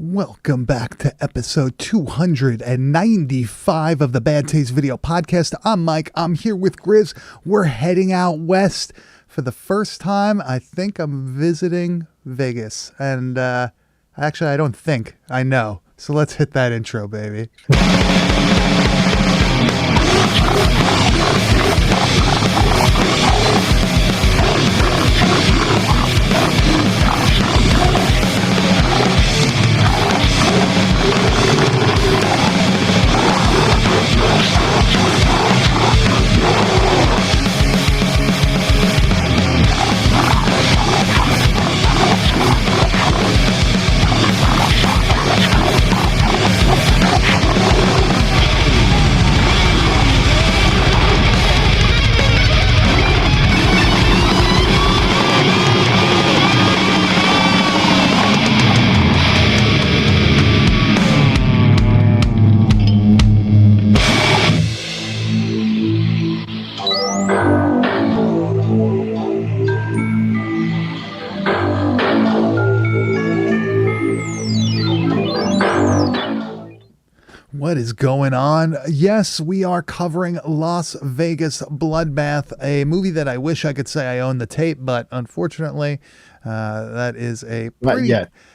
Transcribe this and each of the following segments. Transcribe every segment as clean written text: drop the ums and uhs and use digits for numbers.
Welcome back to episode 295 of the Bad Taste Video Podcast. I'm Mike. I'm here with Grizz. We're heading out west for the first time. I think I'm visiting Vegas. And actually, I don't think. I know. So let's hit that intro, baby. What is going on? Yes, we are covering Las Vegas Bloodbath, a movie that I wish I could say I own the tape, but unfortunately, that is a pretty...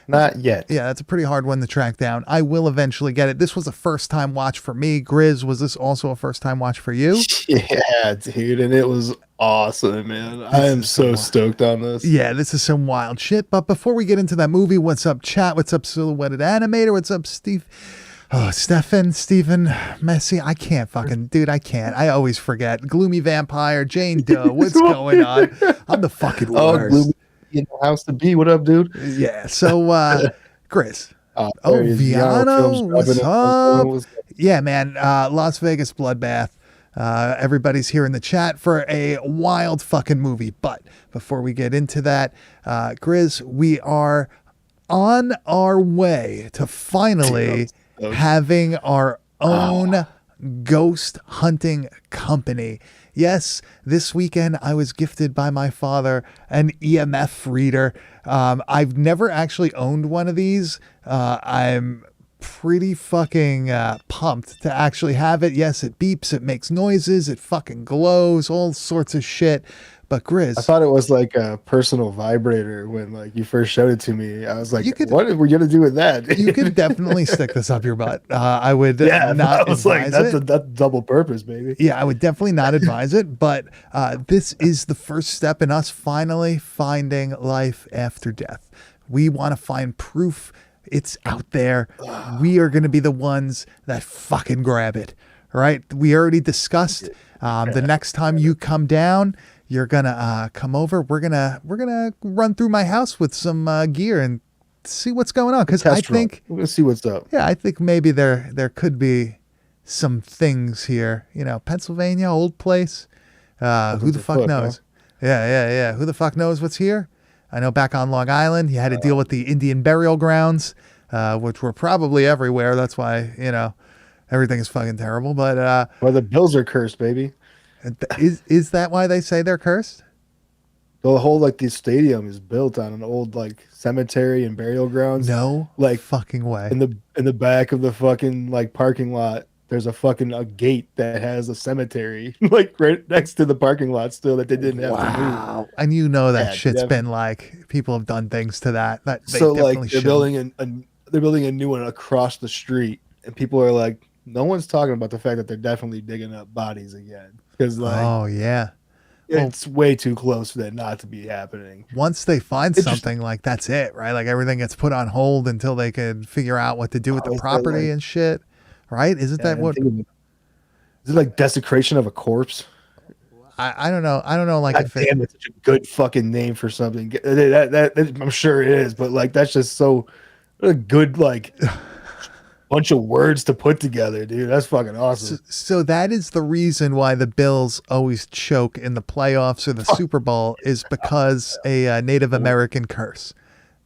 Not yet. Yeah, that's a pretty hard one to track down. I will eventually get it. This was a first-time watch for me. Grizz, was this also a first-time watch for you? Yeah, dude, and it was awesome, man. I am so stoked on this. Yeah, this is some wild shit. But before we get into that movie, what's up, chat? What's up, Silhouetted Animator? What's up, Steve? Oh, Stephen, Messi, I can't fucking, dude, I can't. I always forget. Gloomy Vampire, Jane Doe, what's going on? I'm the fucking worst. Gloomy in the house to be. What up, dude? Yeah, so, Chris. Viano, what's up? Yeah, man, Las Vegas Bloodbath. Everybody's here in the chat for a wild fucking movie. But before we get into that, Grizz, we are on our way to finally... having our own ghost hunting company. Yes, this weekend I was gifted by my father an EMF reader. I've never actually owned one of these. I'm pretty fucking pumped to actually have it. Yes, it beeps, it makes noises, it fucking glows, all sorts of shit. But Grizz, I thought it was like a personal vibrator when like you first showed it to me. I was like, what are we gonna do with that? You could definitely stick this up your butt. I would not I was like, advise it. That's double purpose, baby. Yeah, I would definitely not advise it. But this is the first step in us finally finding life after death. We want to find proof it's out there. We are going to be the ones that fucking grab it. Right? We already discussed the next time you come down, you're gonna come over. We're gonna run through my house with some gear and see what's going on. Because I think we're gonna see what's up. Yeah, I think maybe there could be some things here. You know, Pennsylvania, old place. Who the fuck knows? Huh? Yeah. Who the fuck knows what's here? I know back on Long Island, you had to deal with the Indian burial grounds, which were probably everywhere. That's why everything is fucking terrible. But well, the Bills are cursed, baby. Is that why they say they're cursed? The whole the stadium is built on an old cemetery and burial grounds. No, fucking way. In the back of the fucking parking lot, there's a gate that has a cemetery right next to the parking lot still that they didn't have to move. And that shit's been people have done things to that. That they they're building they're building a new one across the street, and people are like, no one's talking about the fact that they're definitely digging up bodies again. Because it's way too close for that not to be happening. Once they find something, that's it, right? Everything gets put on hold until they can figure out what to do with the property and shit, right? Isn't that what? Is it desecration of a corpse? I don't know. I don't know. Damn, it's such a good fucking name for something. That I'm sure it is, but that's just so a good bunch of words to put together, dude. That's fucking awesome. So that is the reason why the Bills always choke in the playoffs or the Super Bowl is because a Native American curse,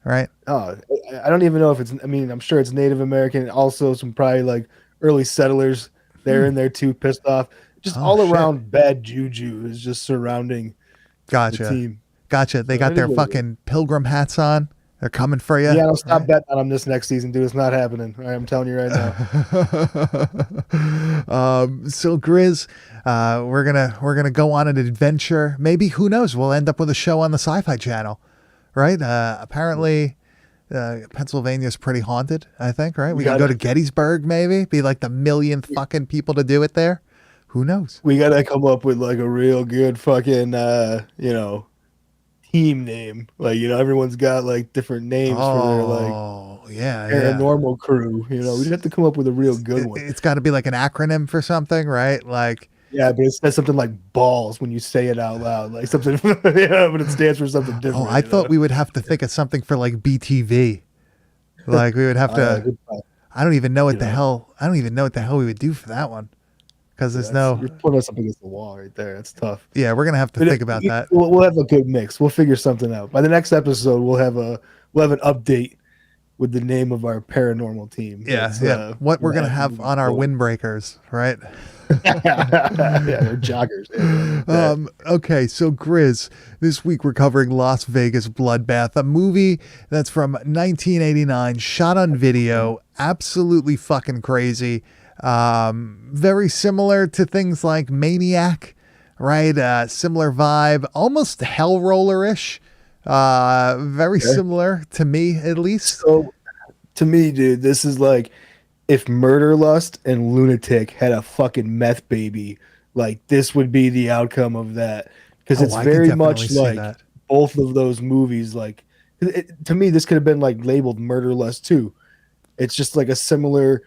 right? Oh, I don't even know if it's. I mean, I'm sure it's Native American. Also, some probably early settlers there in there too, pissed off. Just all around bad juju is just surrounding the team. Gotcha. They got their fucking pilgrim hats on. They're coming for you. Yeah, I'll stop betting on them this next season, dude. It's not happening. I'm telling you right now. So Grizz, we're gonna go on an adventure. Maybe, who knows? We'll end up with a show on the Sci-Fi Channel, right? Apparently, Pennsylvania's pretty haunted. I think, right? We gotta go to Gettysburg, maybe be like the millionth fucking people to do it there. Who knows? We gotta come up with like a real good fucking team name. Like, everyone's got like different names for their like paranormal crew. We'd have to come up with a real good one. It's got to be like an acronym for something, right? Like, yeah, but it says something like balls when you say it out loud, like something. But it stands for something different. I thought we would have to think of something for like BTV. Like we would have to. I don't even know what the hell. I don't even know what the hell we would do for that one. Because you're putting us up against the wall right there. It's tough. Yeah, we're gonna have to think about that. We'll have a good mix. We'll figure something out. By the next episode, we'll have an update with the name of our paranormal team. Yeah. What we're gonna have on our windbreakers, right? They're joggers. Okay, so Grizz, this week we're covering Las Vegas Bloodbath, a movie that's from 1989, shot on video, absolutely fucking crazy. Very similar to things like Maniac, right? Similar vibe, almost Hell Roller-ish. Very similar to me, at least. So, to me, dude, this is like if Murder Lust and Lunatic had a fucking meth baby. Like, this would be the outcome of that, because it's very much like both of those movies. Like, to me, this could have been like labeled Murder Lust too. It's just like a similar.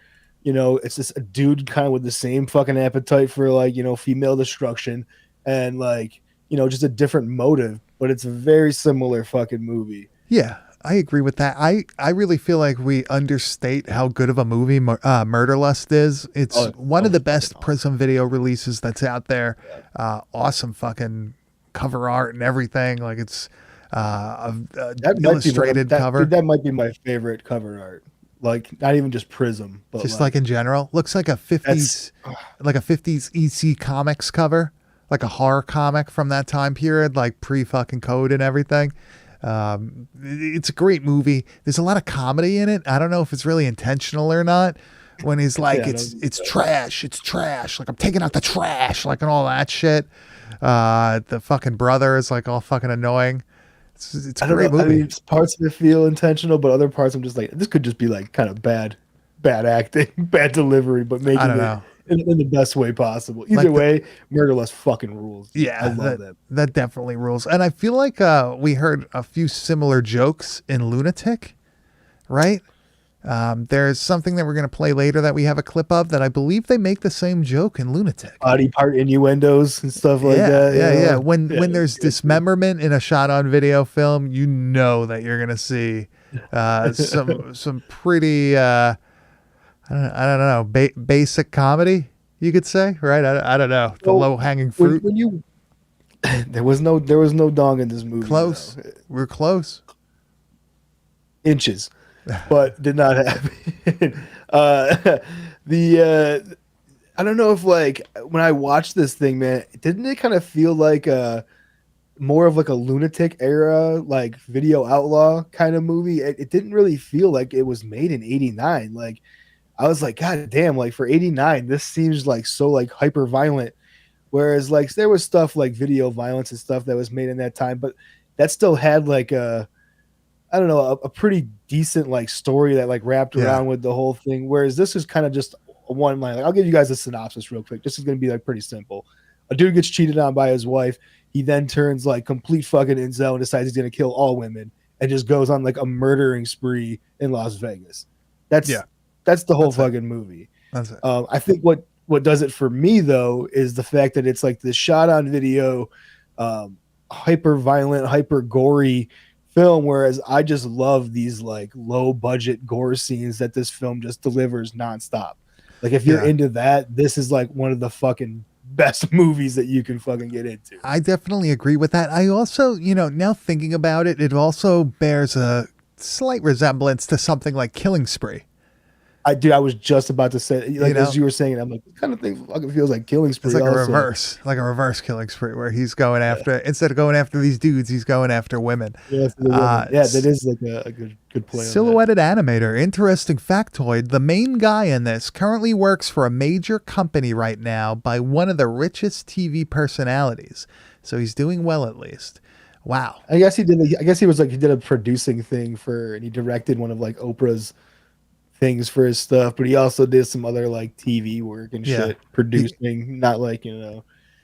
It's just a dude kind of with the same fucking appetite for like, female destruction and like, just a different motive, but it's a very similar fucking movie. Yeah, I agree with that. I really feel like we understate how good of a movie Murder Lust is. It's one of the best Prism Video releases that's out there. Awesome fucking cover art and everything. Like it's illustrated cover. Dude, that might be my favorite cover art. Like not even just Prism, but just like in general, looks like a 50s EC Comics cover, like a horror comic from that time period, like pre fucking code and everything. It's a great movie. There's a lot of comedy in it. I don't know if it's really intentional or not. When he's like, it's trash, like I'm taking out the trash, like and all that shit. The fucking brother is like all fucking annoying. It's a great movie. I mean, parts of it feel intentional, but other parts I'm just like, this could just be like kind of bad acting, bad delivery, but making it in the best way possible. Either way, Murder Lust fucking rules. Yeah, I love that. That definitely rules. And I feel like we heard a few similar jokes in Lunatic, right? There's something that we're going to play later that we have a clip of that I believe they make the same joke in Lunatic. Body part innuendos and stuff like that. Yeah. When there's dismemberment in a shot on video film, you know that you're going to see some pretty, I don't know, basic comedy, you could say, right? I don't know. The low hanging fruit. There was no dong in this movie. Close. We're close. Inches. But did not happen. I don't know if like when I watched this thing, man, didn't it kind of feel like more of like a Lunatic era, like video outlaw kind of movie? It didn't really feel like it was made in '89. Like I was like, God damn, like for '89, this seems like so like hyper violent. Whereas like there was stuff like video violence and stuff that was made in that time, but that still had like a pretty decent like story that like wrapped around with the whole thing. Whereas this is kind of just a one line. Like, I'll give you guys a synopsis real quick. This is going to be like pretty simple. A dude gets cheated on by his wife. He then turns like complete fucking incel and decides he's going to kill all women and just goes on like a murdering spree in Las Vegas. That's the whole fucking movie. That's it. I think what does it for me though is the fact that it's like this shot on video, hyper violent, hyper gory film, whereas I just love these like low budget gore scenes that this film just delivers nonstop. Like if you're into that, this is like one of the fucking best movies that you can fucking get into. I definitely agree with that. I also, now thinking about it, it also bears a slight resemblance to something like Killing Spree, I was just about to say, like, as you were saying it, I'm like, what kind of thing fucking feels like killing spree? It's like a reverse killing spree where he's going after, instead of going after these dudes, he's going after women. Yeah, that is like a good play. Silhouetted animator. Interesting factoid. The main guy in this currently works for a major company right now by one of the richest TV personalities. So he's doing well, at least. Wow. I guess he did a producing thing and he directed one of like Oprah's things for his stuff, but he also did some other like TV work and shit, producing, not like,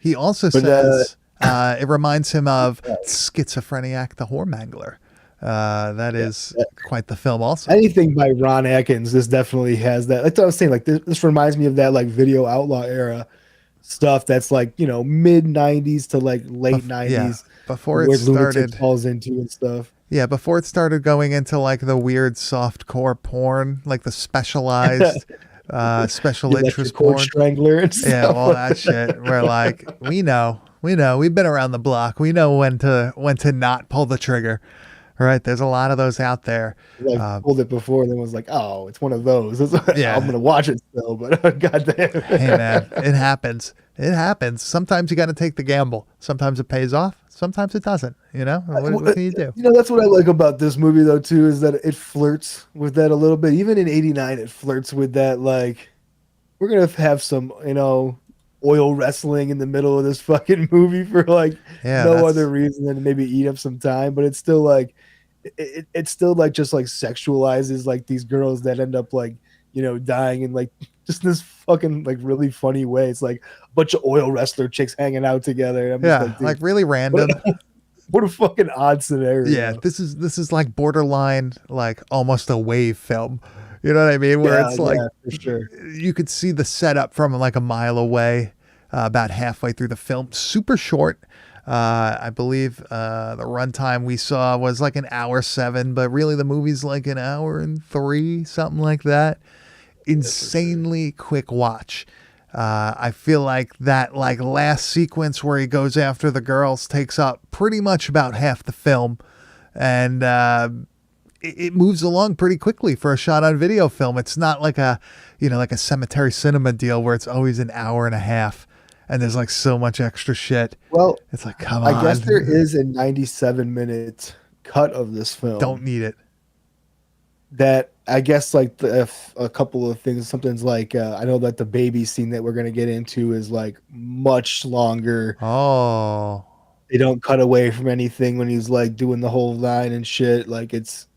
He also says it reminds him of Schizophrenic the Whoremangler. That is quite the film also. Anything by Ron Atkins, this definitely has that. That's what I was saying. Like this reminds me of that like video outlaw era stuff that's like, mid 90s to like late 90s. Yeah, before it started falls into and stuff. Yeah, before it started going into like the weird softcore porn, like the specialized special interest porn. Strangler and stuff. Yeah, all that shit. We're like, we know, we've been around the block. We know when to not pull the trigger. Right? There's a lot of those out there. Like pulled it before and then was like, oh, it's one of those. Yeah. I'm gonna watch it still, but goddamn. Hey man, it happens. It happens. Sometimes you got to take the gamble. Sometimes it pays off. Sometimes it doesn't. What can you do? That's what I like about this movie though too, is that it flirts with that a little bit. Even in '89, it flirts with that. Like, we're gonna have some, oil wrestling in the middle of this fucking movie for like no other reason than to maybe eat up some time. But it's still like, it's still like just like sexualizes like these girls that end up like, dying in like just this fucking like really funny way. It's like a bunch of oil wrestler chicks hanging out together. I'm just like really random. What a fucking odd scenario. Yeah, this is like borderline, like almost a wave film. You know what I mean? Where it's like, for sure, you could see the setup from like a mile away, about halfway through the film. Super short. I believe the runtime we saw was like 1:07, but really the movie's like 1:03, something like that. Insanely quick watch. I feel like that like last sequence where he goes after the girls takes up pretty much about half the film, and it moves along pretty quickly for a shot on video film. It's not like a cemetery cinema deal where it's always an hour and a half and there's like so much extra shit. Well, it's like, come on. I guess there is a 97-minute cut of this film. Don't need it. That I guess like a couple of things. Something's like I know that the baby scene that we're gonna get into is like much longer. Oh, they don't cut away from anything when he's like doing the whole line and shit. Like it's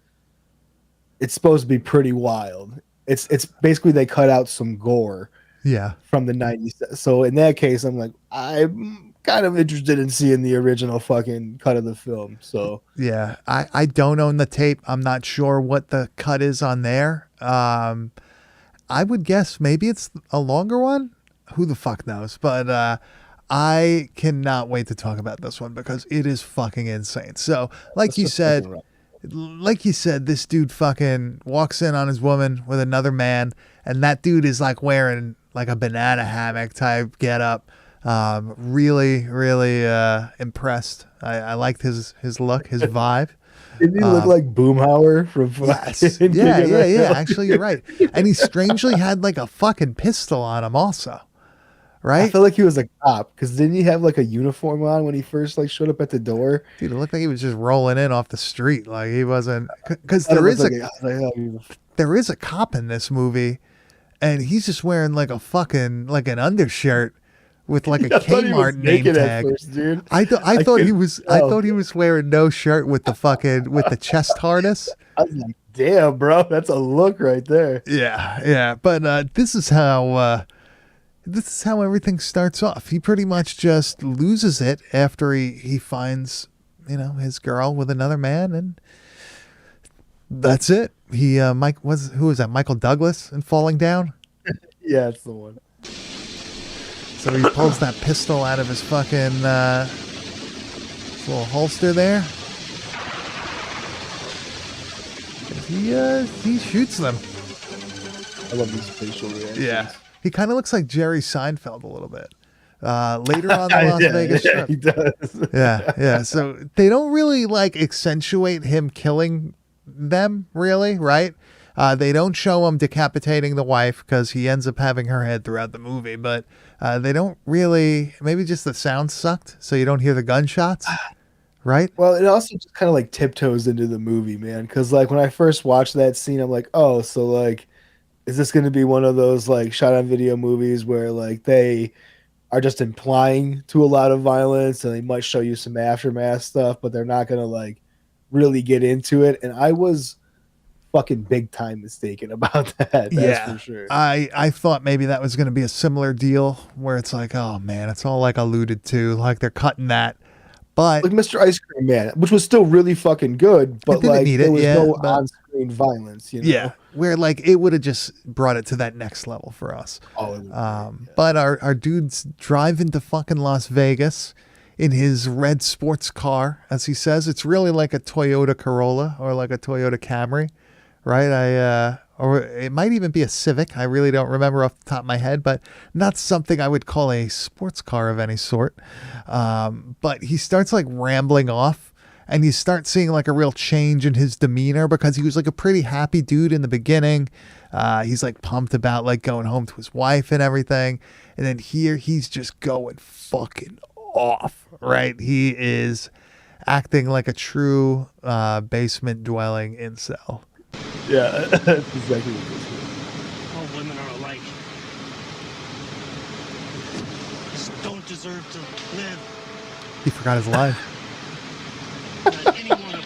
supposed to be pretty wild. It's basically they cut out some gore. Yeah, from the 90s. So in that case, I'm like, I'm kind of interested in seeing the original fucking cut of the film. So yeah, I don't own the tape. I'm not sure what the cut is on there. I would guess maybe it's a longer one. Who the fuck knows? But I cannot wait to talk about this one because it is fucking insane. So like you said, this dude fucking walks in on his woman with another man, and that dude is like wearing like a banana hammock type get up. Really, really impressed. I liked his look, his vibe. Didn't he look like Boomhauer from yes. Yeah. Actually, you're right. And he strangely had like a fucking pistol on him also. Right? I felt like he was a cop because didn't he have like a uniform on when he first like showed up at the door? Dude, it looked like he was just rolling in off the street. Like he wasn't, because there is a cop in this movie, and he's just wearing like a fucking like an undershirt with like a Kmart name tag. First, dude. I thought he was wearing no shirt with the fucking with the chest harness. I was like, damn, bro, that's a look right there. Yeah. But this is how everything starts off. He pretty much just loses it after he finds, his girl with another man, and that's it. He who was that? Michael Douglas in Falling Down? Yeah, it's the one. So he pulls that pistol out of his fucking little holster there. He shoots them. I love these facial reactions. Yeah. He kind of looks like Jerry Seinfeld a little bit. Later on the Las Vegas trip. He does. Yeah. So they don't really like accentuate him killing them, really, right? They don't show him decapitating the wife because he ends up having her head throughout the movie, but they don't really, maybe just the sound sucked so you don't hear the gunshots, right? Well, it also just kind of like tiptoes into the movie, man. Because like when I first watched that scene, I'm like, oh, so like, is this going to be one of those like shot on video movies where like they are just implying to a lot of violence and they might show you some aftermath stuff, but they're not going to like really get into it? And I was fucking big time mistaken about that. That's for sure. I thought maybe that was going to be a similar deal where it's like, oh man, it's all like alluded to, like they're cutting that. But like Mr. Ice Cream Man, which was still really fucking good, but like there was no on-screen violence, you know? Yeah, where like it would have just brought it to that next level for us. But our dude's driving to fucking Las Vegas in his red sports car, as he says. It's really like a Toyota Corolla or like a Toyota Camry, right? Or it might even be a Civic. I really don't remember off the top of my head, but not something I would call a sports car of any sort. But he starts like rambling off, and you start seeing like a real change in his demeanor because he was like a pretty happy dude in the beginning. He's like pumped about like going home to his wife and everything. And then here he's just going fucking off, right? He is acting like a true basement dwelling incel. Yeah, that's exactly what this is. All women are alike. Just don't deserve to live. He forgot his line. Not any one of them.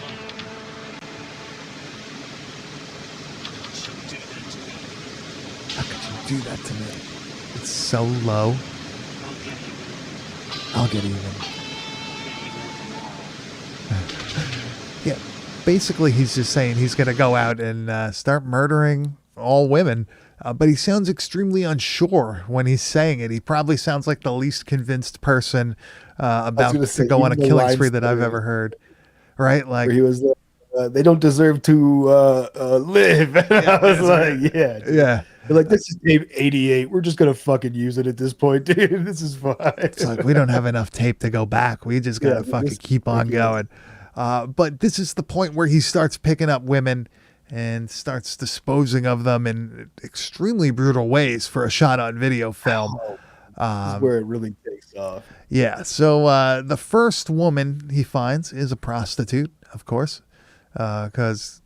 How could you do that to me? It's so low. I'll get even. Yeah. Basically, he's just saying he's going to go out and start murdering all women. But he sounds extremely unsure when he's saying it. He probably sounds like the least convinced person about to go on a killing spree that I've ever heard. Right? Like he was, they don't deserve to live. And I was like, yeah. Yeah. They're like, this is tape 88. We're just going to fucking use it at this point, dude. This is fine. It's like, we don't have enough tape to go back. We just got to fucking keep on going. But this is the point where he starts picking up women and starts disposing of them in extremely brutal ways for a shot on video film. This is where it really takes off. Yeah. So the first woman he finds is a prostitute, of course, because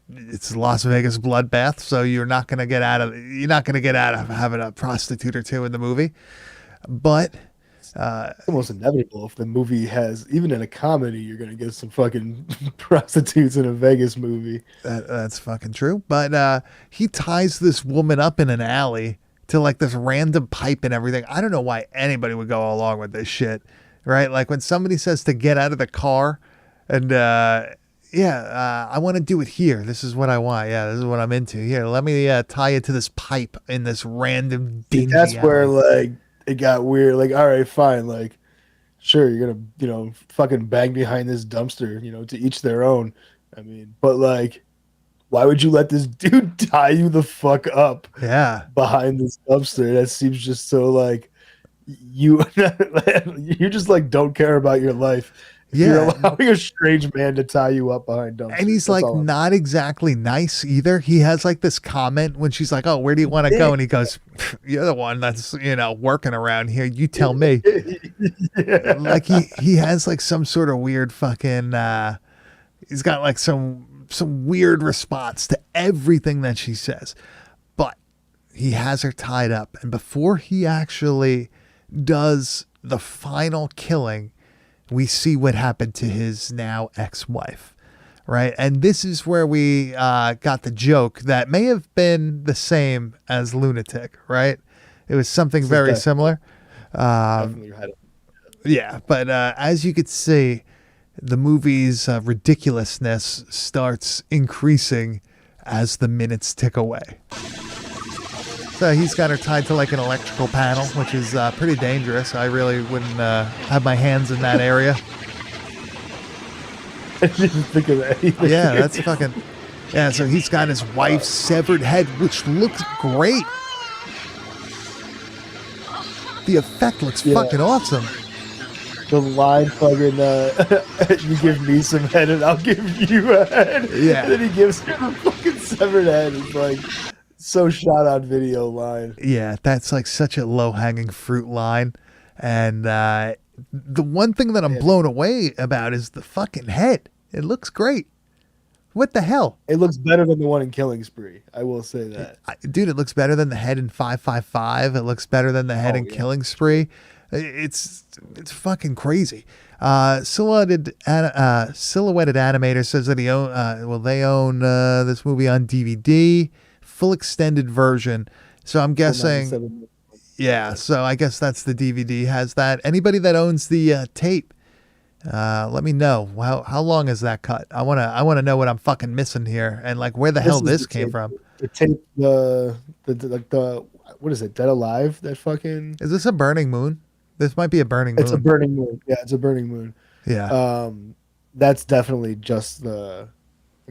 it's Las Vegas Bloodbath. So you're not going to get out of having a prostitute or two in the movie. But it's almost inevitable if the movie has, even in a comedy, you're going to get some fucking prostitutes in a Vegas movie. That's fucking true. But he ties this woman up in an alley to like this random pipe and everything. I don't know why anybody would go along with this shit, right? Like when somebody says to get out of the car and, I want to do it here. This is what I want. Yeah, this is what I'm into. Here, let me tie you to this pipe in this random dingy That's alley. where like it got weird. Like, all right, fine. Like, sure, you're gonna, fucking bang behind this dumpster, to each their own. I mean, but like, why would you let this dude tie you the fuck up? Yeah, behind this dumpster. That seems just so like you just like don't care about your life. You're allowing a strange man to tie you up behind dumpsters. And he's like not exactly nice either. He has like this comment when she's like, "Oh, where do you want to go?" And he goes, "You're the one that's working around here. You tell me." Yeah. Like he has like some sort of weird fucking. He's got like some weird response to everything that she says, but he has her tied up, and before he actually does the final killing, we see what happened to his now ex-wife, right? And this is where we got the joke that may have been the same as Lunatic, right? It was something very similar. Yeah, but as you could see, the movie's ridiculousness starts increasing as the minutes tick away. So he's got her tied to like an electrical panel, which is pretty dangerous. I really wouldn't have my hands in that area. I didn't think of anything. Yeah, that's fucking... Yeah, so he's got his wife's severed head, which looks great. The effect looks fucking awesome. the line fucking you give me some head and I'll give you a head. Yeah. And then he gives her the fucking severed head. It's like so shot on video line. Yeah, that's like such a low hanging fruit line. And the one thing that I'm blown away about is the fucking head. It looks great. What the hell? It looks better than the one in Killing Spree. I will say that. Dude, it looks better than the head in 555. It looks better than the head in Killing Spree. It's fucking crazy. Silhouetted Animator says that they own this movie on DVD, full extended version. So I'm guessing, yeah. So I guess that's the DVD has that. Anybody that owns the tape, let me know. How long is that cut? I wanna know what I'm fucking missing here, and like where the hell this came from. The tape, the what is it? Dead Alive? That fucking. Is this a Burning Moon? This might be a Burning Moon. It's a Burning Moon. Yeah, it's a Burning Moon. Yeah. That's definitely just the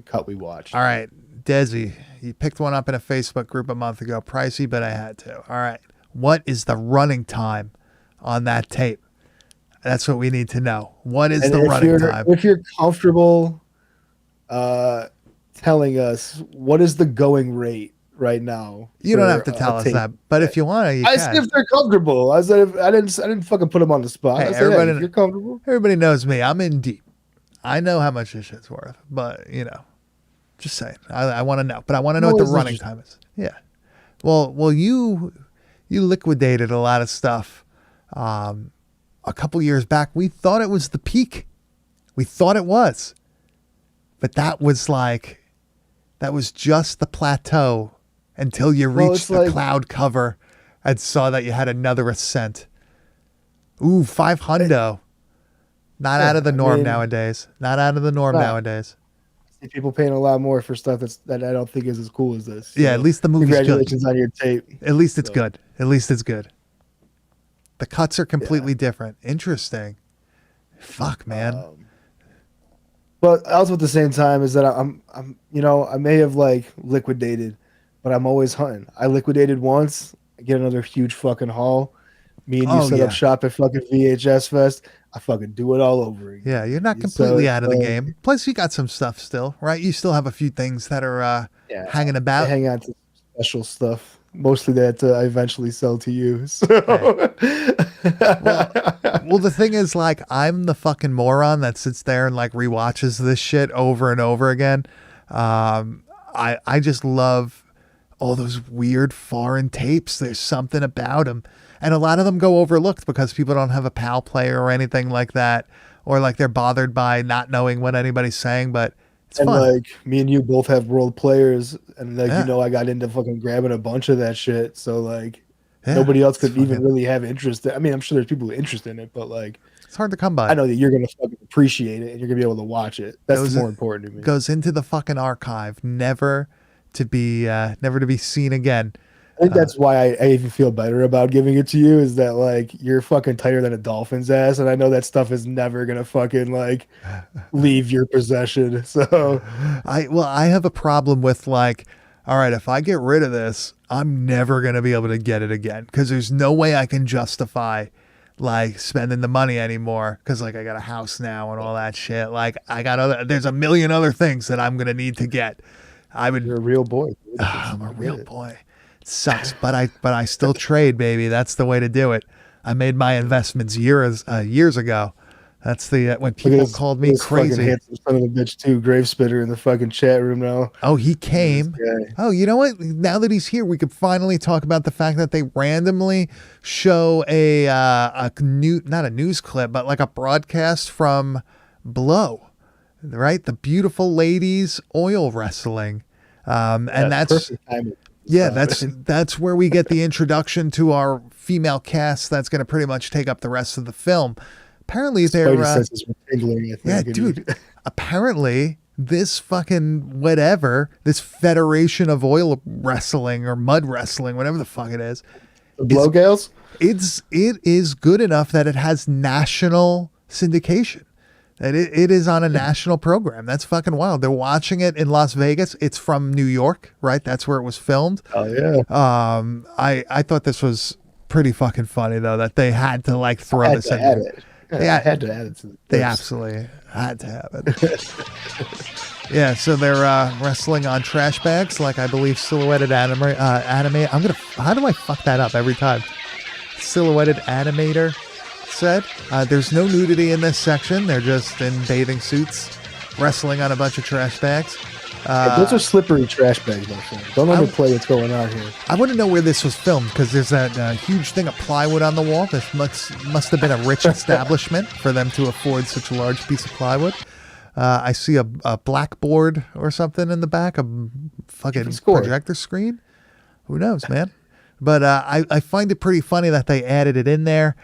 cut we watched. All right, Desi, you picked one up in a Facebook group a month ago. Pricey, but I had to. All right, what is the running time on that tape? That's what we need to know. What is the running time? If you're comfortable telling us what is the going rate right now. You don't have to tell us that, but if you want to, I said if they're comfortable. I said I didn't fucking put them on the spot. Hey, I said, if you're comfortable. Everybody knows me. I'm in deep. I know how much this shit's worth, but just saying. I want to know, but I want to know what the running time is. Yeah. Well, you liquidated a lot of stuff. A couple years back, we thought it was the peak. We thought it was, but that was just the plateau until you reached the cloud cover and saw that you had another ascent. Ooh, 500. Not out of the norm nowadays. Not out of the norm nowadays. I see people paying a lot more for stuff that I don't think is as cool as this. Yeah, at least the movie's good. Congratulations on your tape. At least it's good. At least it's good. The cuts are completely different. Interesting. Fuck, man. But also at the same time is that I'm I may have liquidated, but I'm always hunting. I liquidated once, I get another huge fucking haul. Me and you set up shop at fucking VHS Fest. I fucking do it all over again. Yeah, you're not completely out of the game. Plus, you got some stuff still, right? You still have a few things that are hanging about. I hang on to special stuff. Mostly that I eventually sell to you. So. Well, the thing is, I'm the fucking moron that sits there and rewatches this shit over and over again. I just love all those weird foreign tapes. There's something about them. And a lot of them go overlooked because people don't have a PAL player or anything like that. Or they're bothered by not knowing what anybody's saying, but it's fun. Me and you both have world players, and I got into fucking grabbing a bunch of that shit. So nobody else could even really have interest. I mean, I'm sure there's people with interest in it, but it's hard to come by. I know that you're gonna fucking appreciate it and you're gonna be able to watch it. That's more important to me. Goes into the fucking archive, never to be seen again. I think that's why I even feel better about giving it to you, is that you're fucking tighter than a dolphin's ass, and I know that stuff is never gonna fucking leave your possession. So I have a problem with all right, if I get rid of this, I'm never gonna be able to get it again, because there's no way I can justify spending the money anymore, because I got a house now and all that shit. There's a million other things that I'm gonna need to get. You're a real boy. I'm a real boy. It sucks, but I still trade, baby. That's the way to do it. I made my investments years ago. That's when people called me crazy. Handsome son of a bitch too, Grave Spitter in the fucking chat room now. Oh, he came. Oh, you know what? Now that he's here, we could finally talk about the fact that they randomly show not a news clip, but a broadcast from Blow, right? The Beautiful Ladies oil wrestling, and that's that's where we get the introduction to our female cast that's going to pretty much take up the rest of the film. Apparently they're dude. Apparently this fucking this Federation of Oil Wrestling or Mud Wrestling, whatever the fuck it is, the Blow Gals, it is good enough that it has national syndication. That it is on a national program. That's fucking wild. They're watching it in Las Vegas. It's from New York, right? That's where it was filmed. Oh yeah. I thought this was pretty fucking funny though, that they had to throw this in. Yeah, had to add it to the They clips. absolutely had to have it. Yeah, so they're wrestling on trash bags, like I believe silhouetted anime. How do I fuck that up every time? Silhouetted animator said. There's no nudity in this section. They're just in bathing suits, wrestling on a bunch of trash bags. Those are slippery trash bags, my friend. Don't underplay what's going on here. I want to know where this was filmed because there's that huge thing of plywood on the wall. This must have been a rich establishment for them to afford such a large piece of plywood. I see a blackboard or something in the back, a fucking projector screen. Who knows, man? But I find it pretty funny that they added it in there.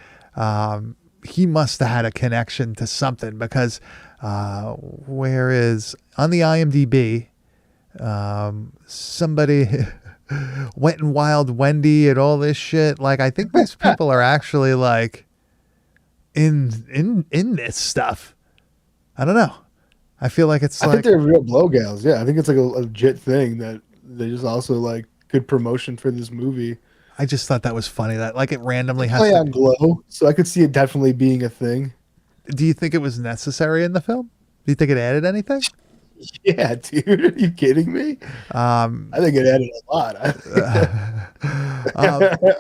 He must have had a connection to something because where is on the IMDb somebody Wet and Wild Wendy and all this shit. Like I think these people are actually like in this stuff. I don't know. I feel like it's I think they're real blowgals. Yeah, I think it's like a legit thing that they just also like good promotion for this movie. I just thought that was funny that like it randomly has play on glow, so I could see it definitely being a thing. Do you think it was necessary in the film? Do you think it added anything? Yeah, dude. Are you kidding me? I think it added a lot.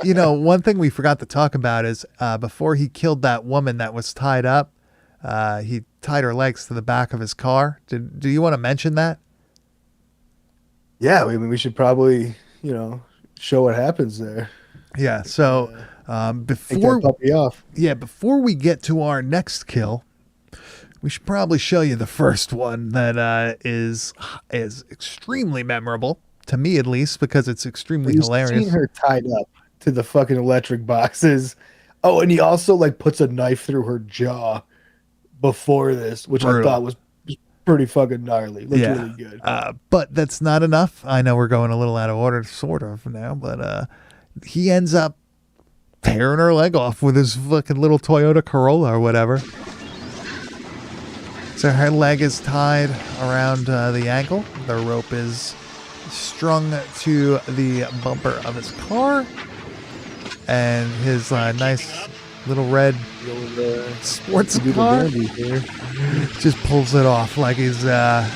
You know, one thing we forgot to talk about is before he killed that woman that was tied up, he tied her legs to the back of his car. Do you want to mention that? Yeah, I mean, we should probably, show what happens there. Yeah. So before we get to our next kill, we should probably show you the first one that is extremely memorable to me, at least, because it's extremely hilarious. Seen her tied up to the fucking electric boxes. Oh, and he also like puts a knife through her jaw before this, which I thought was pretty fucking gnarly. Looked really good. But that's not enough. I know we're going a little out of order, sort of now, but he ends up tearing her leg off with his fucking little Toyota Corolla or whatever. So her leg is tied around the ankle. The rope is strung to the bumper of his car. And his nice little red sports car just pulls it off like he's, I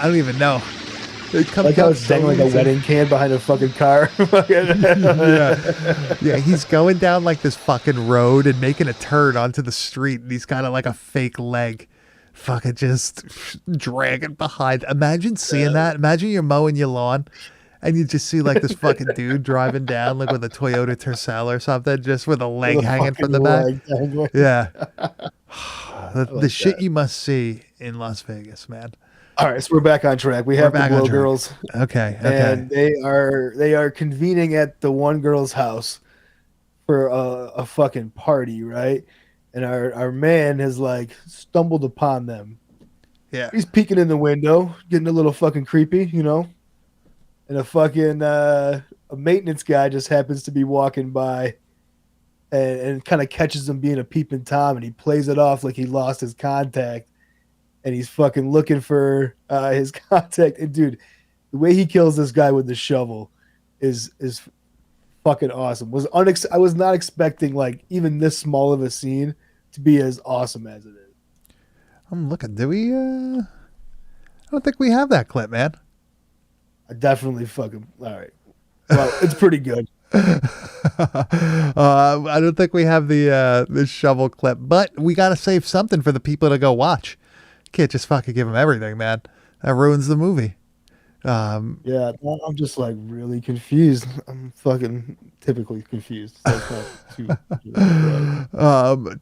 don't even know. It comes like how it's dangling like a wedding can behind a fucking car. Yeah, he's going down like this fucking road and making a turn onto the street. And he's got like a fake leg. Fucking just dragging behind. Imagine seeing that. Imagine you're mowing your lawn and you just see like this fucking dude driving down like with a Toyota Tercel or something, just with a leg hanging from the back. Yeah. The shit you must see in Las Vegas, man. All right, so we're back on track. We have the Glow Girls. Okay. And they are convening at the one girl's house for a fucking party, right? And our man has like stumbled upon them. Yeah. He's peeking in the window, getting a little fucking creepy, And a fucking a maintenance guy just happens to be walking by and kind of catches him being a peeping Tom, and he plays it off like he lost his contact. And he's fucking looking for his contact. And dude, the way he kills this guy with the shovel is fucking awesome. I was not expecting like even this small of a scene to be as awesome as it is. I'm looking. Do we? I don't think we have that clip, man. I definitely fucking. All right. Well, it's pretty good. I don't think we have the shovel clip, but we got to save something for the people to go watch. Can't just fucking give them everything, man. That ruins the movie. Yeah, I'm just like really confused. I'm fucking typically confused. So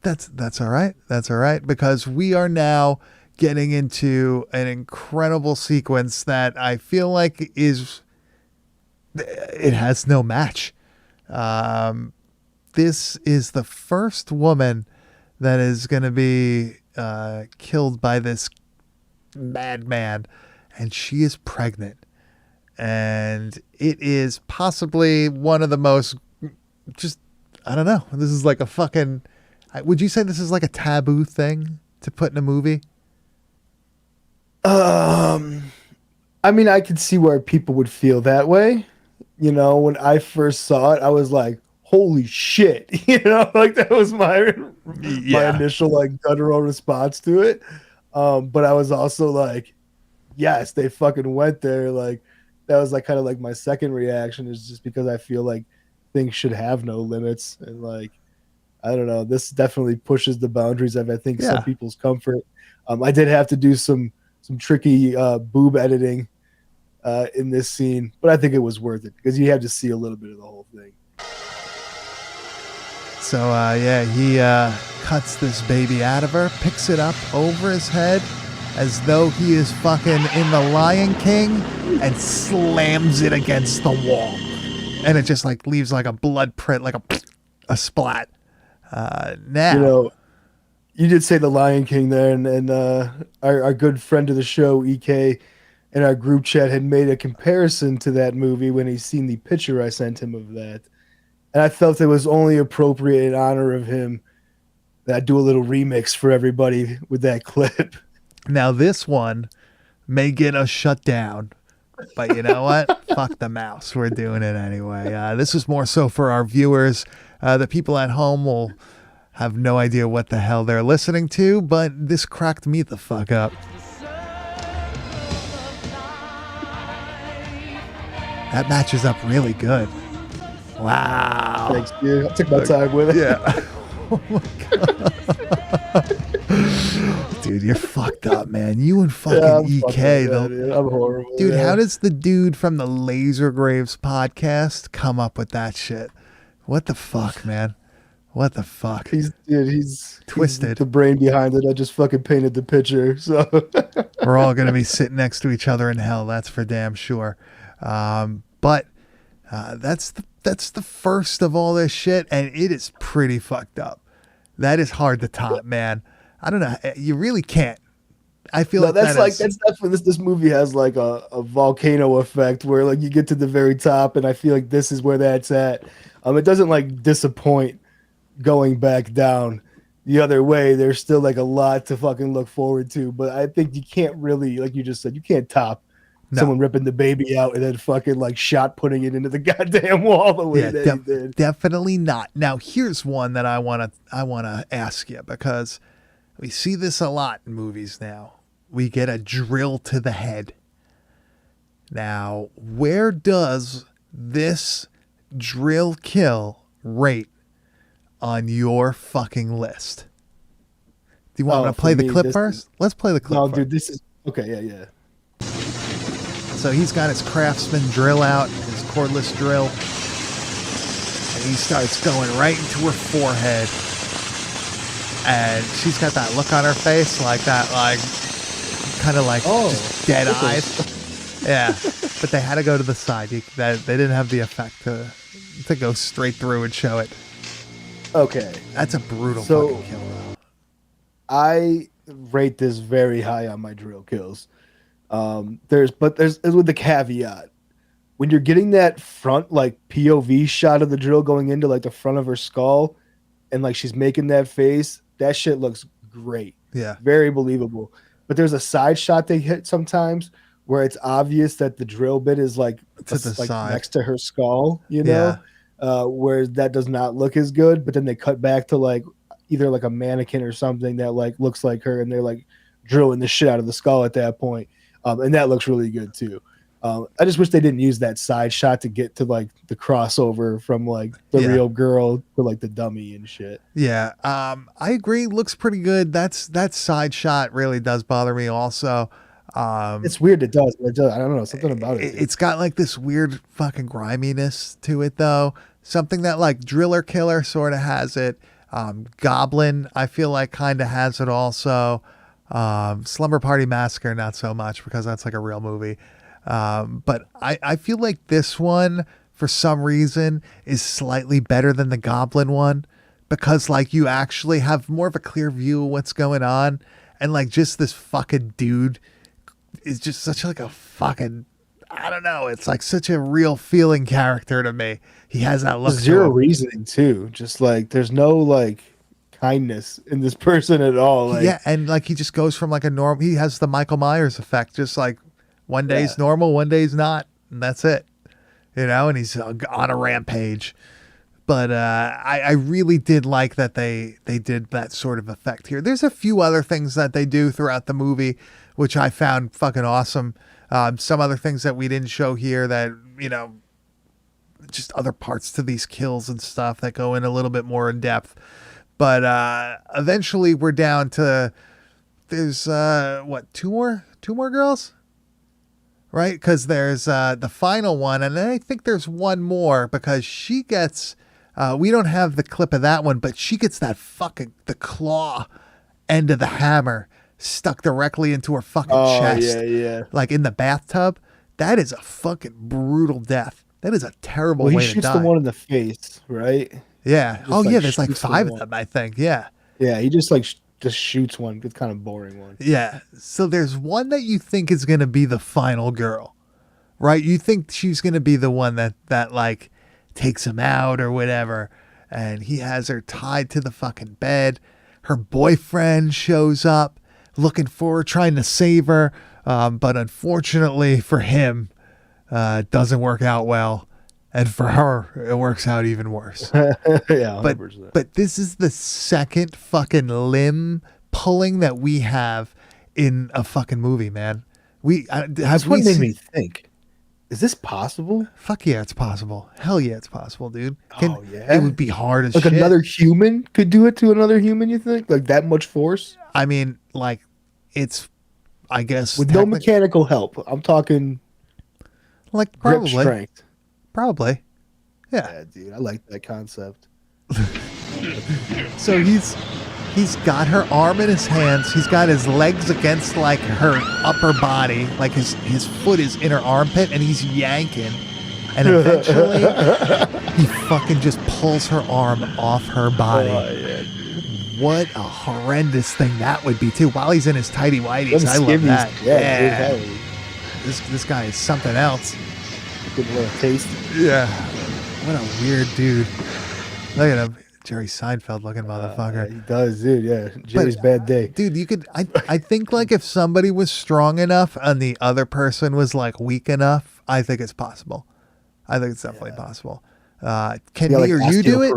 that's all right. That's all right, because we are now getting into an incredible sequence that I feel like it has no match. This is the first woman that is going to be killed by this madman, and she is pregnant, and it is possibly one of the most I don't know. This is like a fucking. Would you say this is like a taboo thing to put in a movie? I mean, I could see where people would feel that way. When I first saw it, I was like, holy shit, like that was my initial like guttural response to it. But I was also like, yes, they fucking went there. Like that was like kind of like my second reaction, is just because I feel like things should have no limits. And like, I don't know, this definitely pushes the boundaries of, I think, some people's comfort. I did have to do some tricky boob editing in this scene, but I think it was worth it because you had to see a little bit of the whole thing. So he cuts this baby out of her, picks it up over his head as though he is fucking in The Lion King, and slams it against the wall, and it just like leaves like a blood print, like a splat. Now, you did say The Lion King there, and our good friend of the show, EK, in our group chat had made a comparison to that movie when he's seen the picture I sent him of that. And I felt it was only appropriate in honor of him that I do a little remix for everybody with that clip. Now, this one may get us shut down, but you know what? Fuck the mouse. We're doing it anyway. This is more so for our viewers. The people at home will have no idea what the hell they're listening to, but this cracked me the fuck up. That matches up really good. Wow. Thanks, dude. I took my time with it. Yeah. Oh my God. Dude, you're fucked up, man. You and fucking EK. Dude. I'm horrible. Dude, how does the dude from the Laser Graves podcast come up with that shit? What the fuck, man? What the fuck? He's twisted. He's the brain behind it. I just fucking painted the picture. So we're all gonna be sitting next to each other in hell. That's for damn sure. But that's the first of all this shit, and it is pretty fucked up. That is hard to top, man. I don't know. You really can't. I feel like that's definitely this movie has like a volcano effect where like you get to the very top, and I feel like this is where that's at. It doesn't like disappoint going back down the other way. There's still like a lot to fucking look forward to, but I think you can't really, like you just said, you can't top someone ripping the baby out and then fucking like shot putting it into the goddamn wall the way that he did. Definitely not. Now here's one that I wanna ask you, because we see this a lot in movies now. We get a drill to the head. Now, where does this drill kill rate on your fucking list? Do you want me to play the clip first? Let's play the clip first. Dude, this is okay. Yeah. So he's got his Craftsman drill out, his cordless drill, and he starts going right into her forehead. And she's got that look on her face, like that, like kind of like just dead eyes. Yeah, but they had to go to the side. They didn't have the effect to go straight through and show it. Okay, that's a brutal fucking kill, though. I rate this very high on my drill kills. There's with the caveat, when you're getting that front like POV shot of the drill going into like the front of her skull, and like she's making that face, that shit looks great. Yeah, very believable. But there's a side shot they hit sometimes where it's obvious that the drill bit is like to the side next to her skull, where that does not look as good. But then they cut back to like either like a mannequin or something that like looks like her, and they're like drilling the shit out of the skull at that point. And that looks really good too. I just wish they didn't use that side shot to get to like the crossover from like the real girl to like the dummy and shit. Yeah. I agree. Looks pretty good. That side shot really does bother me also. It's weird. It does. I don't know. Something about it. It's got like this weird fucking griminess to it though. Something that like Driller Killer sort of has it. Goblin, I feel like kind of has it also. Slumber Party Massacre, not so much because that's like a real movie. But I feel like this one, for some reason, is slightly better than the Goblin one, because like you actually have more of a clear view of what's going on, and like just this fucking dude is just such like a fucking, I don't know, it's like such a real feeling character to me. He has that look. Zero reasoning too. Just like there's no like kindness in this person at all. Like, yeah, and like he just goes from like a normal. He has the Michael Myers effect, just like one day's normal, one day's not, and that's it. And he's on a rampage. But I really did like that they did that sort of effect here. There's a few other things that they do throughout the movie, which I found fucking awesome. Some other things that we didn't show here that, you know, just other parts to these kills and stuff that go in a little bit more in depth. But eventually we're down to, there's two more girls? Right? Because there's the final one, and then I think there's one more because she gets, we don't have the clip of that one, but she gets that fucking, the claw end of the hammer stuck directly into her fucking chest. Yeah. Like in the bathtub. That is a fucking brutal death. That is a terrible way to die. He shoots the one in the face, right? Yeah. There's like 5 of them, I think. Yeah. Yeah, he just shoots one. It's kind of boring one. Yeah. So there's one that you think is going to be the final girl, right? You think she's going to be the one that like takes him out or whatever. And he has her tied to the fucking bed. Her boyfriend shows up looking for her, trying to save her. But unfortunately for him, it doesn't work out well. And for her, it works out even worse. Yeah, 100%. But this is the second fucking limb pulling that we have in a fucking movie, man. That's what made me think. Is this possible? Fuck yeah, it's possible. Hell yeah, it's possible, dude. Yeah? It would be hard as shit. Like another human could do it to another human, you think? Like that much force? I mean, like, it's, I guess. With no mechanical help. I'm talking like probably. Grip strength. Probably. Yeah, dude. I like that concept. So he's got her arm in his hands. He's got his legs against like her upper body. Like his foot is in her armpit and he's yanking. And eventually he fucking just pulls her arm off her body. Oh, yeah, dude. What a horrendous thing that would be too. While he's in his tighty whities. I love that. Yeah. Dude, this guy is something else. Good little taste. Yeah. What a weird dude. Look at him. Jerry Seinfeld looking motherfucker. He does, dude. Yeah. Jerry's bad day. Dude, you could, I think like if somebody was strong enough and the other person was like weak enough, I think it's possible. I think it's definitely possible. Can me or you do it?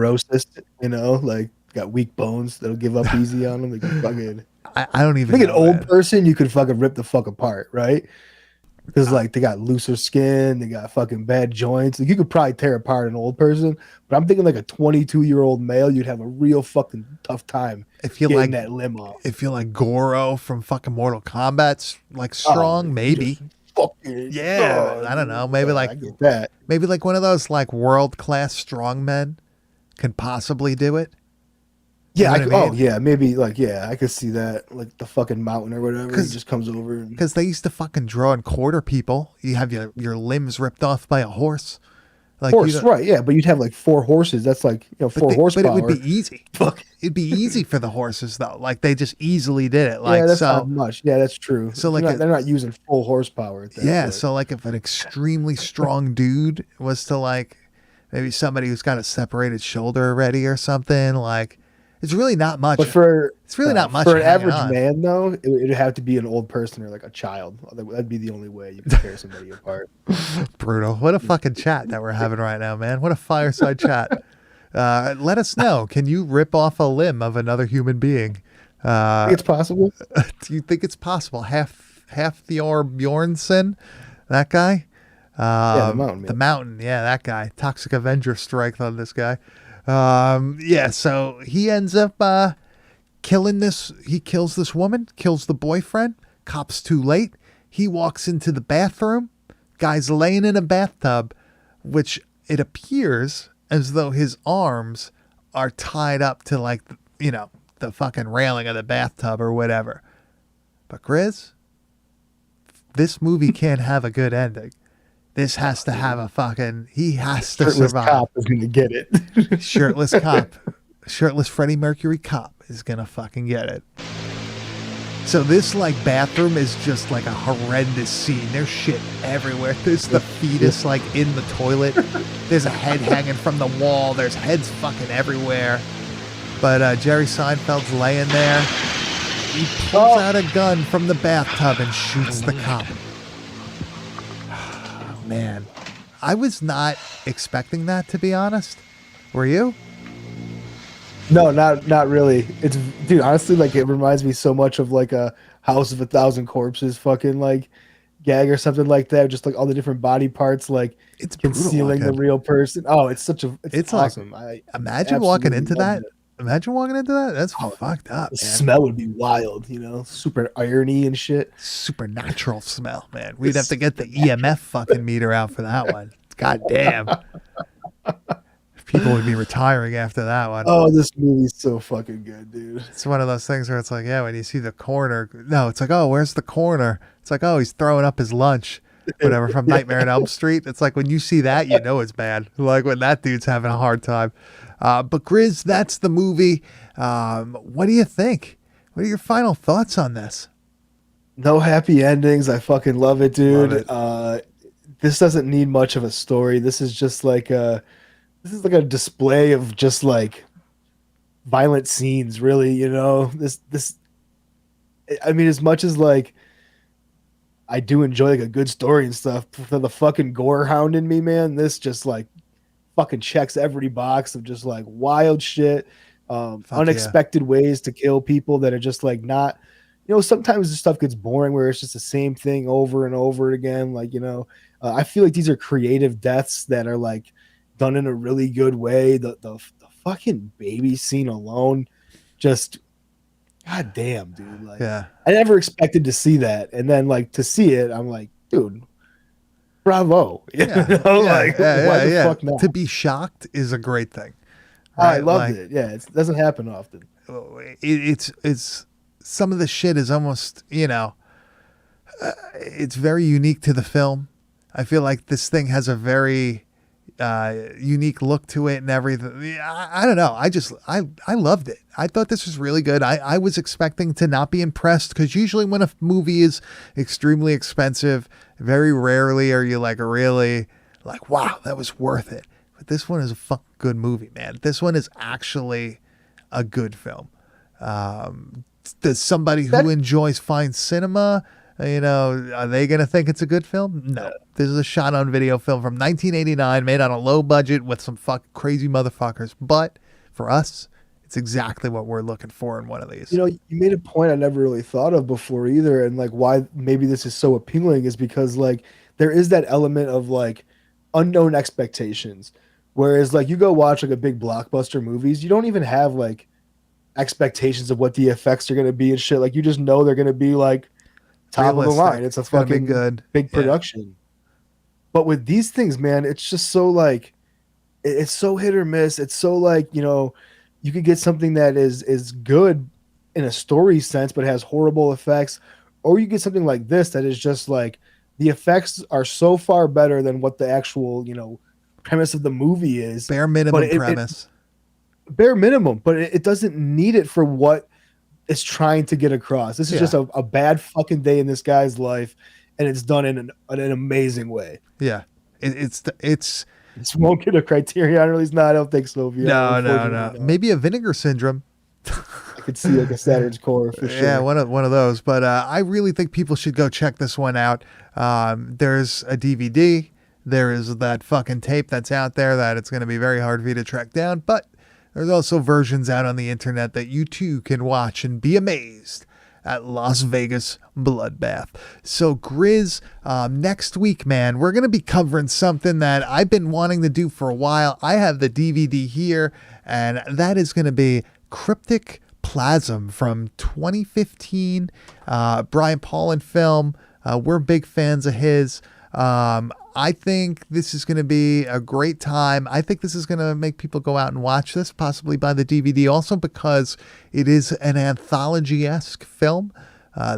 You know, like got weak bones that'll give up easy on them. They can fucking. I don't even. Like an old person, you could fucking rip the fuck apart, right? Because like they got looser skin, they got fucking bad joints. Like you could probably tear apart an old person, but I'm thinking like a 22-year-old male, you'd have a real fucking tough time getting that limb off. If you're like Gore from fucking Mortal Kombat's like strong, maybe. Yeah, I don't know. Maybe like I get that. Maybe like one of those like world-class strong men can possibly do it. Yeah, maybe like I could see that, like the fucking mountain or whatever. He just comes over because they used to fucking draw and quarter people. You have your limbs ripped off by a horse. Like horse, right? Yeah, but you'd have like 4 horses. That's like 4 horsepower. But it would be easy. Fuck, it'd be easy for the horses though. Like they just easily did it. Like yeah, that's not much. Yeah, that's true. So like they're not using full horsepower. At that point. So like if an extremely strong dude was to like maybe somebody who's got a separated shoulder already or something like. It's really not much. But it's really not much for an average man, though. It would have to be an old person or like a child. That'd be the only way you could tear somebody apart. Brutal. What a fucking chat that we're having right now, man. What a fireside chat. Let us know. Can you rip off a limb of another human being? It's possible. Do you think it's possible? Half the Bjornsson, that guy. The mountain. The mountain. Yeah, that guy. Toxic Avenger strength on this guy. So he ends up killing this. He kills this woman, kills the boyfriend. Cop's too late. He walks into the bathroom. Guy's laying in a bathtub, which it appears as though his arms are tied up to like, the fucking railing of the bathtub or whatever. But Grizz, this movie can't have a good ending. This has to have a fucking. He has to Shirtless survive. Cop is gonna get it. Shirtless cop, shirtless Freddie Mercury cop is gonna fucking get it. So this like bathroom is just like a horrendous scene. There's shit everywhere. There's the fetus like in the toilet. There's a head hanging from the wall. There's heads fucking everywhere. But Jerry Seinfeld's laying there. He pulls out a gun from the bathtub and shoots the cop. Man, I was not expecting that, to be honest. Were you? No, not really. It's dude, honestly, like it reminds me so much of like a House of a Thousand Corpses fucking like gag or something like that. Just like all the different body parts, like It's concealing the real person. Oh, it's awesome. Like, I imagine walking into that. it. Imagine walking into that. That's fucked up. The man. smell would be wild, super irony and shit. Supernatural smell, man. We'd have to get the EMF fucking meter out for that one. God damn. People would be retiring after that one. Oh, this movie's so fucking good, dude. It's one of those things where it's like, yeah, when you see the coroner, no, it's like, oh, where's the coroner? It's like, oh, he's throwing up his lunch, whatever, from Nightmare on Elm Street. It's like when you see that, you know it's bad. Like when that dude's having a hard time. But Grizz, that's the movie. What do you think? What are your final thoughts on this? No happy endings. I fucking love it, dude. Love it. This doesn't need much of a story. This is just like a display of just like violent scenes, really. I mean, as much as like I do enjoy like a good story and stuff, for the fucking gore hound in me, man, this just like fucking checks every box of just like wild shit, unexpected ways to kill people that are just like not, sometimes this stuff gets boring where it's just the same thing over and over again. Like, I feel like these are creative deaths that are like done in a really good way. The fucking baby scene alone, just god damn, dude. Like, yeah, I never expected to see that, and then like to see it, I'm like, dude, bravo. Yeah, why the fuck not? To be shocked is a great thing. Right? I loved it. Yeah, it doesn't happen often. It's some of the shit is almost, it's very unique to the film. I feel like this thing has a very unique look to it and everything. I don't know. I loved it. I thought this was really good. I was expecting to not be impressed because usually when a movie is extremely expensive, very rarely are you like really like, wow, that was worth it. But this one is a fucking good movie, man. This one is actually a good film. Does somebody who enjoys fine cinema, are they going to think it's a good film? No. This is a shot on video film from 1989 made on a low budget with some crazy motherfuckers. But for us, it's exactly what we're looking for in one of these. You made a point I never really thought of before either. And like why maybe this is so appealing is because like there is that element of like unknown expectations. Whereas like you go watch like a big blockbuster movies, you don't even have like expectations of what the effects are going to be and shit. Like you just know they're going to be like top of the line. It's a fucking good big production. Yeah. But with these things, man, it's just so like it's so hit or miss. It's so like, you could get something that is good in a story sense but has horrible effects, or you get something like this that is just like the effects are so far better than what the actual, premise of the movie is. Bare minimum premise. Bare minimum, but it doesn't need it for what it's trying to get across. This is just a bad fucking day in this guy's life, and it's done in an amazing way. Yeah, it's This won't get a Criterion release. No, I don't think so. No. Maybe a Vinegar Syndrome. I could see like a Saturn's Core for sure. Yeah, one of those. But I really think people should go check this one out. There's a DVD. There is that fucking tape that's out there that it's going to be very hard for you to track down. But there's also versions out on the internet that you too can watch and be amazed at Las Vegas Bloodbath. So Grizz, next week, man, we're going to be covering something that I've been wanting to do for a while. I have the DVD here, and that is going to be Cryptic Plasm from 2015. Brian Paulin film. We're big fans of his. I think this is going to be a great time. I think this is going to make people go out and watch this, possibly buy the DVD also because it is an anthology-esque film.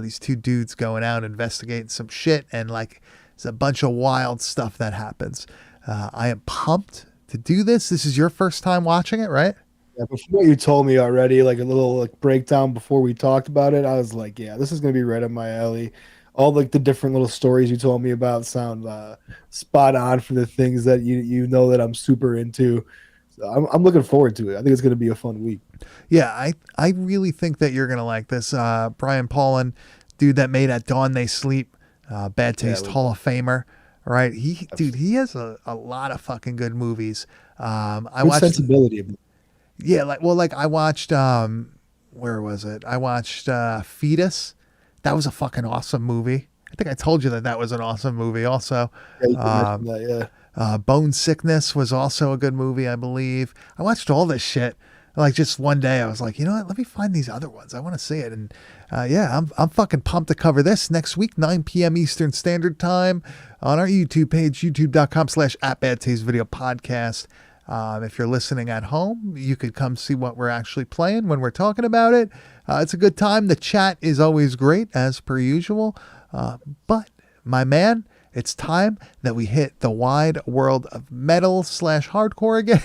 These two dudes going out investigating some shit, and like there's a bunch of wild stuff that happens. I am pumped to do this. This is your first time watching it, right? Yeah, before you told me already, like a little like breakdown before we talked about it, I was like, yeah, this is going to be right up my alley. All like the different little stories you told me about sound spot on for the things that you know that I'm super into. So I'm looking forward to it. I think it's going to be a fun week. Yeah, I really think that you're going to like this. Brian Paulin, dude that made At Dawn They Sleep, Bad Taste Hall of Famer. right? He has a lot of fucking good movies. I Good watched, sensibility. yeah, like I watched, where was it? I watched Fetus. That was a fucking awesome movie. I think I told you that was an awesome movie. Also, Yeah, you mentioned that, yeah. Bone Sickness was also a good movie, I believe. I watched all this shit. Like just one day, I was like, you know what? Let me find these other ones. I want to see it. And yeah, I'm fucking pumped to cover this next week, 9 p.m. Eastern Standard Time, on our YouTube page, youtube.com/@badtastevideo podcast. If you're listening at home, you could come see what we're actually playing when we're talking about it. It's a good time. The chat is always great, as per usual. But my man, it's time that we hit the wide world of metal/hardcore again.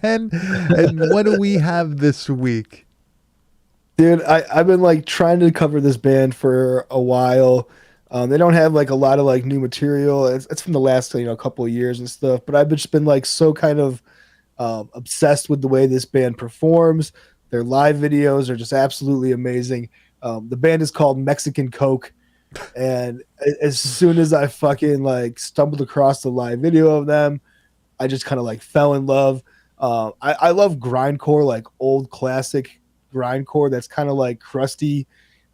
And what do we have this week? Dude, I've been like trying to cover this band for a while. They don't have like a lot of like new material. It's from the last couple of years and stuff. But I've just been like so kind of obsessed with the way this band performs. Their live videos are just absolutely amazing. The band is called Mexican Coke. And as soon as I fucking like stumbled across the live video of them, I just kind of like fell in love. I love grindcore, like old classic grindcore. That's kind of like crusty.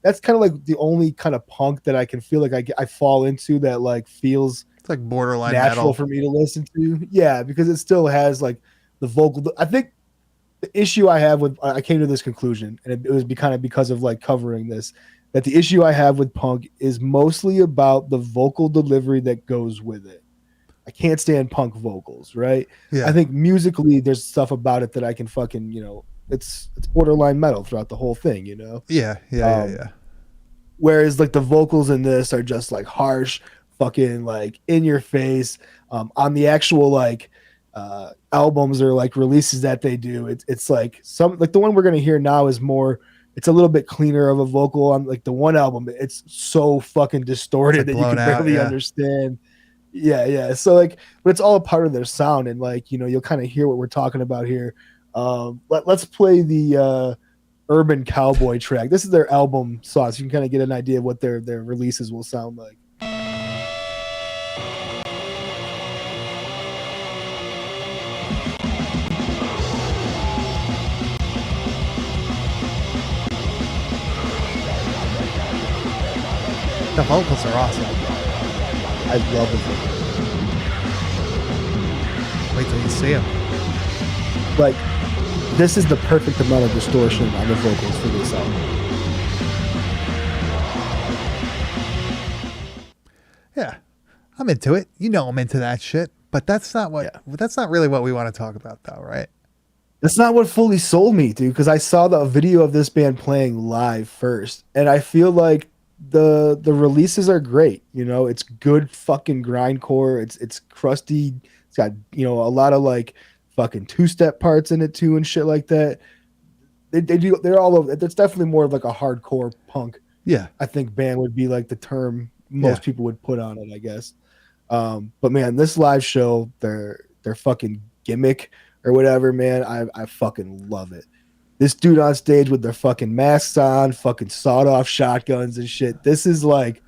That's kind of like the only kind of punk that I can feel like I fall into that like feels It's like borderline natural metal for me to listen to. Yeah, because it still has like the vocal. I think the issue I have with I came to this conclusion, and it was kind of because of like covering this, that the issue I have with punk is mostly about the vocal delivery that goes with it. I can't stand punk vocals, right? Yeah. I think musically there's stuff about it that I can fucking, it's borderline metal throughout the whole thing, Yeah. Whereas like the vocals in this are just like harsh, fucking like in your face. On the actual like albums or like releases that they do, it's like some like the one we're gonna hear now is more, it's a little bit cleaner of a vocal. On like the one album, it's so fucking distorted that you can barely understand. Yeah. So like, but it's all a part of their sound, and like you'll kind of hear what we're talking about here. Let's play the Urban Cowboy track. This is their album song, so you can kind of get an idea of what their releases will sound like. The vocals are awesome. I love it. Wait till you see them. Like, this is the perfect amount of distortion on the vocals for this album. Yeah, I'm into it. I'm into that shit. But that's not that's not really what we want to talk about, though, right? That's not what fully sold me, dude, because I saw the video of this band playing live first, and I feel like the releases are great. It's good fucking grindcore. It's crusty. It's got a lot of like fucking two-step parts in it too and shit like that. They're all over. It's definitely more of like a hardcore punk. Yeah, I think band would be like the term most people would put on it, I guess. But man, this live show, their fucking gimmick or whatever, man, I fucking love it. This dude on stage with their fucking masks on, fucking sawed-off shotguns and shit. This is like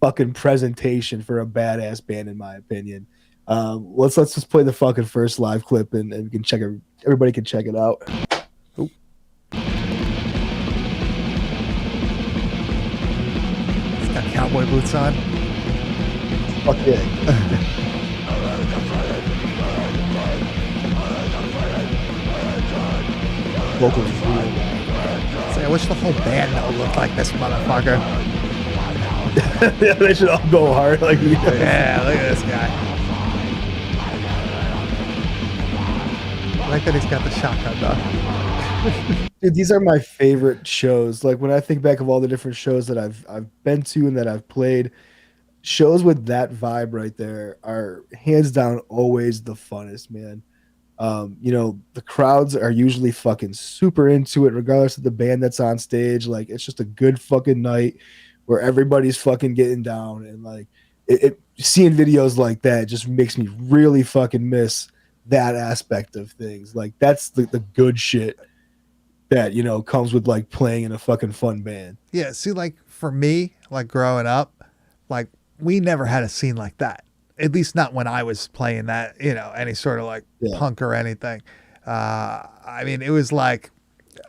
fucking presentation for a badass band, in my opinion. Let's just play the fucking first live clip and we can check it. Everybody can check it out. Oop. It's got cowboy boots on. Fuck yeah. Vocals. See, I wish the whole band looked like this motherfucker. Yeah, they should all go hard. Like, yeah, look at this guy. I like that he's got the shotgun though. Dude, these are my favorite shows. Like when I think back of all the different shows that I've been to and that I've played, shows with that vibe right there are hands down always the funnest, man. The crowds are usually fucking super into it, regardless of the band that's on stage. Like, it's just a good fucking night where everybody's fucking getting down, and like seeing videos like that just makes me really fucking miss that aspect of things. Like, that's the good shit that comes with like playing in a fucking fun band. Yeah, see, like for me, like growing up, like we never had a scene like that. at least not when I was playing that, any sort of like punk or anything. I mean, it was like,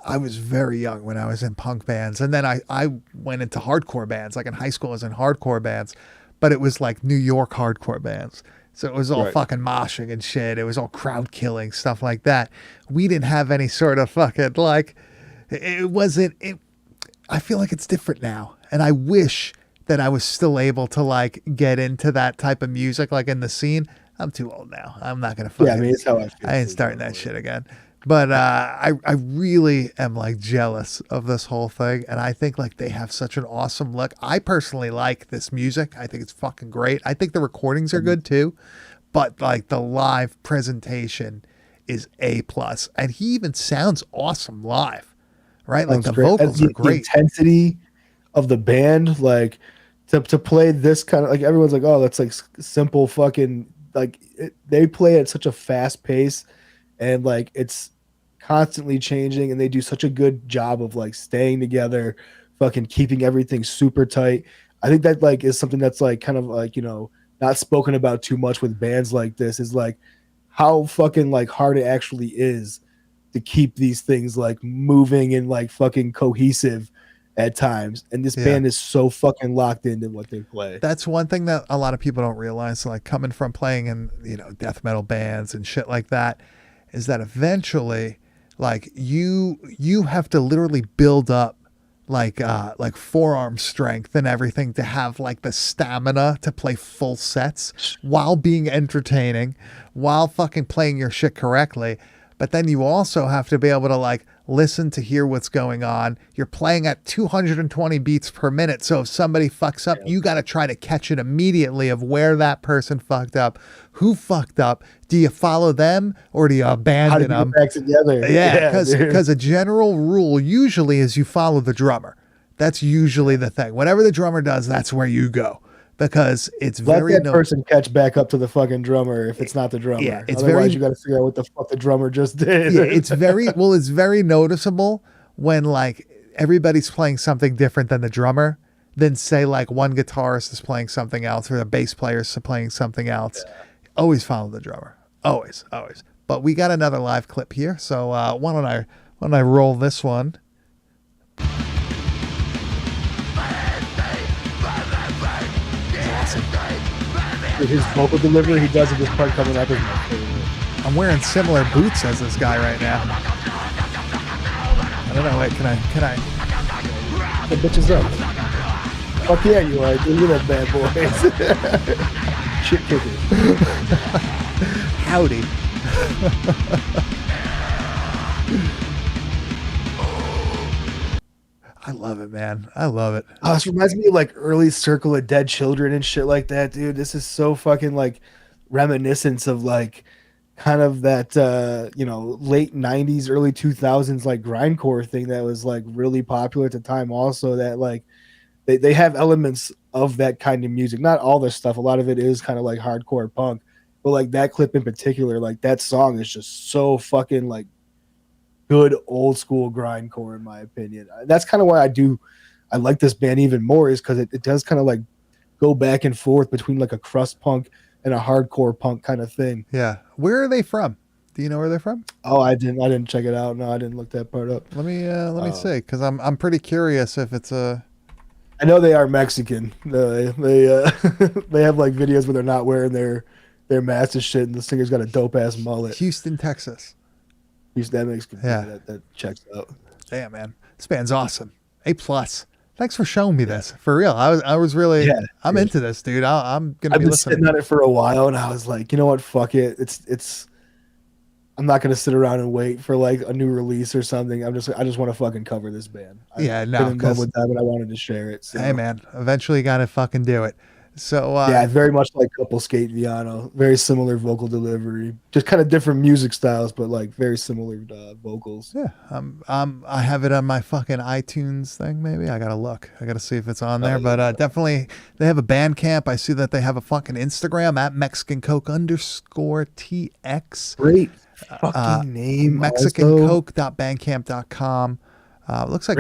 I was very young when I was in punk bands. And then I went into hardcore bands. Like in high school, I was in hardcore bands, but it was like New York hardcore bands. So it was all fucking moshing and shit. It was all crowd killing, stuff like that. We didn't have any sort of fucking like, I feel like it's different now. And I wish that I was still able to like get into that type of music, like in the scene. I'm too old now. I'm not going to fucking, yeah, I mean, it's how I feel. I ain't starting that shit again. But I really am like jealous of this whole thing. And I think like they have such an awesome look. I personally like this music. I think it's fucking great. I think the recordings are good too. But like the live presentation is A+. And he even sounds awesome live, right? Like the vocals are great. The intensity of the band, like to play this kind of, like everyone's like, oh, that's like simple fucking, like they play at such a fast pace. And like it's constantly changing, and they do such a good job of like staying together, fucking keeping everything super tight. I think that like is something that's like kind of like, not spoken about too much with bands like this, is like how fucking like hard it actually is to keep these things like moving and like fucking cohesive at times. And this band is so fucking locked into what they play. That's one thing that a lot of people don't realize, like coming from playing in, death metal bands and shit like that, is that eventually like you have to literally build up like forearm strength and everything to have like the stamina to play full sets while being entertaining, while fucking playing your shit correctly. But then you also have to be able to like listen to hear what's going on. You're playing at 220 beats per minute. So if somebody fucks up, you got to try to catch it immediately of where that person fucked up, who fucked up. Do you follow them or do you abandon them? Back together. Yeah, because a general rule usually is you follow the drummer. That's usually the thing. Whatever the drummer does, that's where you go. Because it's very let that person catch back up to the fucking drummer if it's not the drummer. Yeah, it's otherwise you got to figure out what the fuck the drummer just did. Yeah, it's very noticeable when like everybody's playing something different than the drummer. Then say like one guitarist is playing something else or the bass player is playing something else. Yeah. Always follow the drummer. Always. But we got another live clip here, so why don't I roll this one? His vocal delivery he does in this part coming up is my favorite. I'm wearing similar boots as this guy right now. I don't know. Wait, can I? The bitch is up. Fuck yeah, you are. Look at that bad boy. Shit kicker. Howdy. I love it, man. I love it. Oh, this reminds me of like early Circle of Dead Children and shit like that, dude. This is so fucking like reminiscence of like kind of that late 90s, early 2000s like grindcore thing that was like really popular at the time also, that like they have elements of that kind of music. Not all this stuff. A lot of it is kind of like hardcore punk. But like that clip in particular, like that song is just so fucking like good old school grindcore in my opinion. That's kind of why I like this band even more, is because it does kind of like go back and forth between like a crust punk and a hardcore punk kind of thing. Yeah. Where are they from? Do you know where they're from? Oh, I didn't check it out. No, I didn't look that part up. Let me see, because I'm pretty curious if it's a. I know they are Mexican. They have like videos where they're not wearing their masks and shit, and the singer's got a dope ass mullet. Houston, Texas. That makes good. Yeah, that checks out. Damn, man, this band's awesome. A+. Thanks for showing me this. For real, I was really. I'm into this, dude. I'm gonna. I've been sitting on it for a while, and I was like, you know what? Fuck it. It's. I'm not gonna sit around and wait for like a new release or something. I just want to fucking cover this band. I've been in love with them, and I wanted to share it. So. Hey, man, eventually gotta fucking do it. So very much like Couple Skate Viano, very similar vocal delivery, just kind of different music styles, but like very similar vocals. Yeah, I have it on my fucking iTunes thing. Maybe I gotta look. I gotta see if it's on there. But definitely, they have a Bandcamp. I see that they have a fucking Instagram at MexicanCoke_TX. Great fucking name. MexicanCoke.bandcamp.com. Looks like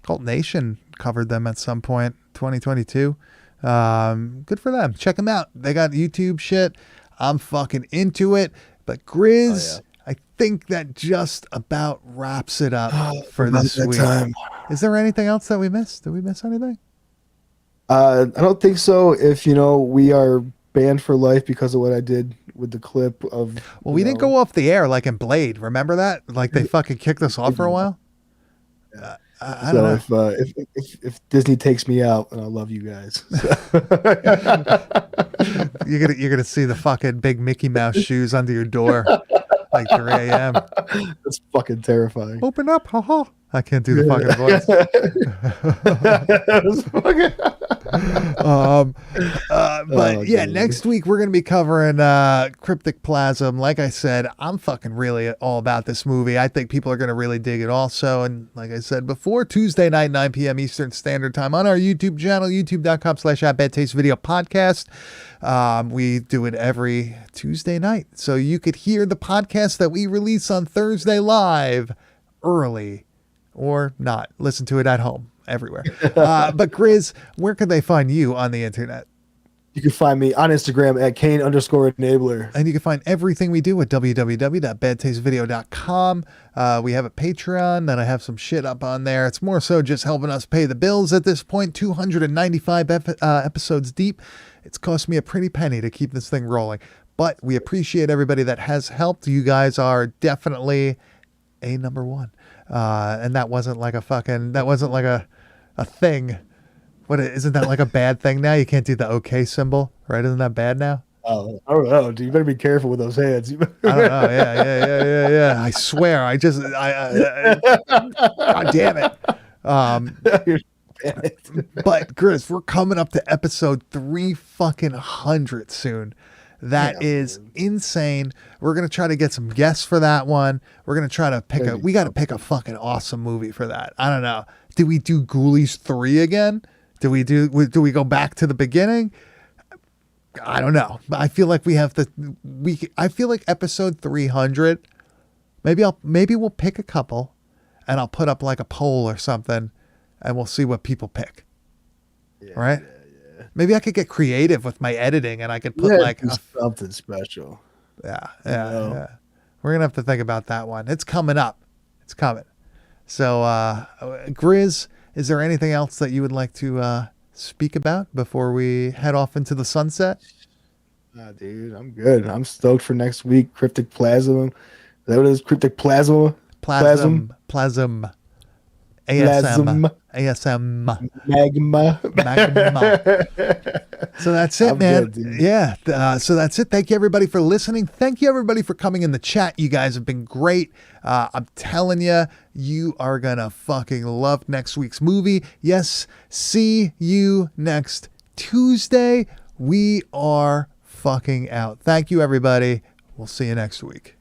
Cult Nation covered them at some point, 2022. Good for them. Check them out. They got YouTube shit. I'm fucking into it. But Grizz, I think that just about wraps it up for this week. Time. Is there anything else that we missed? Did we miss anything? I don't think so. If we are banned for life because of what I did with the clip of. Well, we didn't go off the air like in Blade. Remember that? Like they fucking kicked us off for a while. I don't know. If Disney takes me out, and I love you guys. You're gonna see the fucking big Mickey Mouse shoes under your door, like 3 a.m. That's fucking terrifying. Open up, haha. I can't do the fucking voice. But next week we're gonna be covering Cryptic Plasm. Like I said, I'm fucking really all about this movie. I think people are gonna really dig it also. And like I said before, Tuesday night, 9 p.m. Eastern Standard Time on our YouTube channel, youtube.com/@badtastevideopodcast. We do it every Tuesday night, so you could hear the podcast that we release on Thursday live early. Or not. Listen to it at home, everywhere. But Grizz, where can they find you on the internet? You can find me on Instagram at Kane_enabler. And you can find everything we do at www.badtastevideo.com. We have a Patreon, and I have some shit up on there. It's more so just helping us pay the bills at this point. 295 episodes deep. It's cost me a pretty penny to keep this thing rolling. But we appreciate everybody that has helped. You guys are definitely a number one. And that wasn't like a thing. Isn't that like a bad thing now? You can't do the okay symbol, right? Isn't that bad now? Oh, I don't know, dude. You better be careful with those hands. I don't know. Yeah. I swear. God damn it. But Chris, we're coming up to episode 300 soon. That is insane. We're going to try to get some guests for that one. We're going to try to we got to pick a fucking awesome movie for that. I don't know. Do we do Ghoulies 3 again? Do we go back to the beginning? I don't know. But I feel like I feel like episode 300, maybe we'll pick a couple and I'll put up like a poll or something and we'll see what people pick. Yeah, right? Yeah. Maybe I could get creative with my editing and I could put something special. Yeah. We're going to have to think about that one. It's coming up. It's coming. So, Grizz, is there anything else that you would like to speak about before we head off into the sunset? Dude, I'm good. I'm stoked for next week. Cryptic Plasm. Is that what it is? Cryptic Plasm? Plasm. ASM. Magma. So that's it, man. Good, so that's it. Thank you, everybody, for listening. Thank you, everybody, for coming in the chat. You guys have been great. I'm telling you, you are going to fucking love next week's movie. Yes, see you next Tuesday. We are fucking out. Thank you, everybody. We'll see you next week.